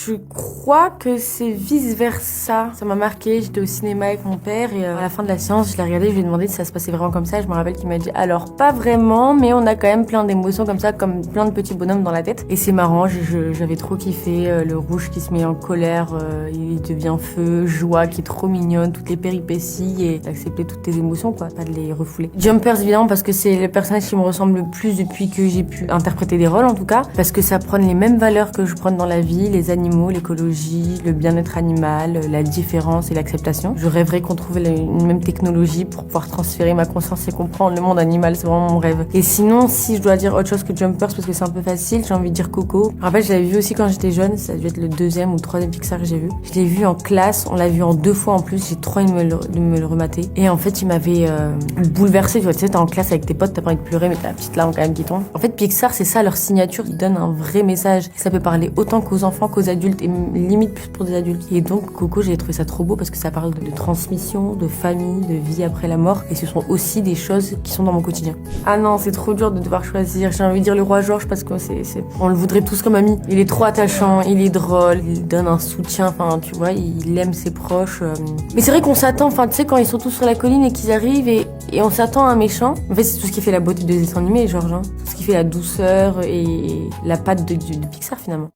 Je crois que c'est vice-versa. Ça m'a marqué, j'étais au cinéma avec mon père et à la fin de la séance, je l'ai regardé, je lui ai demandé si ça se passait vraiment comme ça. Je me rappelle qu'il m'a dit alors pas vraiment, mais on a quand même plein d'émotions comme ça, comme plein de petits bonhommes dans la tête. Et c'est marrant, j'avais trop kiffé. Le rouge qui se met en colère, il devient feu, joie qui est trop mignonne, toutes les péripéties et d'accepter toutes tes émotions quoi, pas de les refouler. Jumpers évidemment parce que c'est le personnage qui me ressemble le plus depuis que j'ai pu interpréter des rôles en tout cas, parce que ça prône les mêmes valeurs que je prône dans la vie, les animaux, l'écologie, le bien-être animal, la différence et l'acceptation. Je rêverais qu'on trouve une même technologie pour pouvoir transférer ma conscience et comprendre le monde animal, c'est vraiment mon rêve. Et sinon, si je dois dire autre chose que Jumpers parce que c'est un peu facile, j'ai envie de dire Coco. Je me rappelle, je l'avais vu aussi quand j'étais jeune, ça a dû être le 2e ou 3e Pixar que j'ai vu. Je l'ai vu en classe, on l'a vu en 2 fois en plus, j'ai trop envie de me le remater. Et en fait, il m'avait bouleversée, tu vois, tu sais, t'es en classe avec tes potes, t'as pas envie de pleurer mais t'as la petite larme quand même qui tombe. En fait, Pixar, c'est ça leur signature, ils donnent un vrai message. Ça peut parler autant qu'aux enfants qu'aux adultes et limite plus pour des adultes. Et donc Coco, j'ai trouvé ça trop beau parce que ça parle de transmission, de famille, de vie après la mort et ce sont aussi des choses qui sont dans mon quotidien. Ah non, c'est trop dur de devoir choisir. J'ai envie de dire le roi George parce que on le voudrait tous comme ami. Il est trop attachant, il est drôle, il donne un soutien, enfin tu vois, il aime ses proches. Mais c'est vrai qu'on s'attend, enfin tu sais quand ils sont tous sur la colline et qu'ils arrivent et on s'attend à un méchant. En fait, c'est tout ce qui fait la beauté des dessins animés, George. Tout ce qui fait la douceur et la patte de Pixar finalement.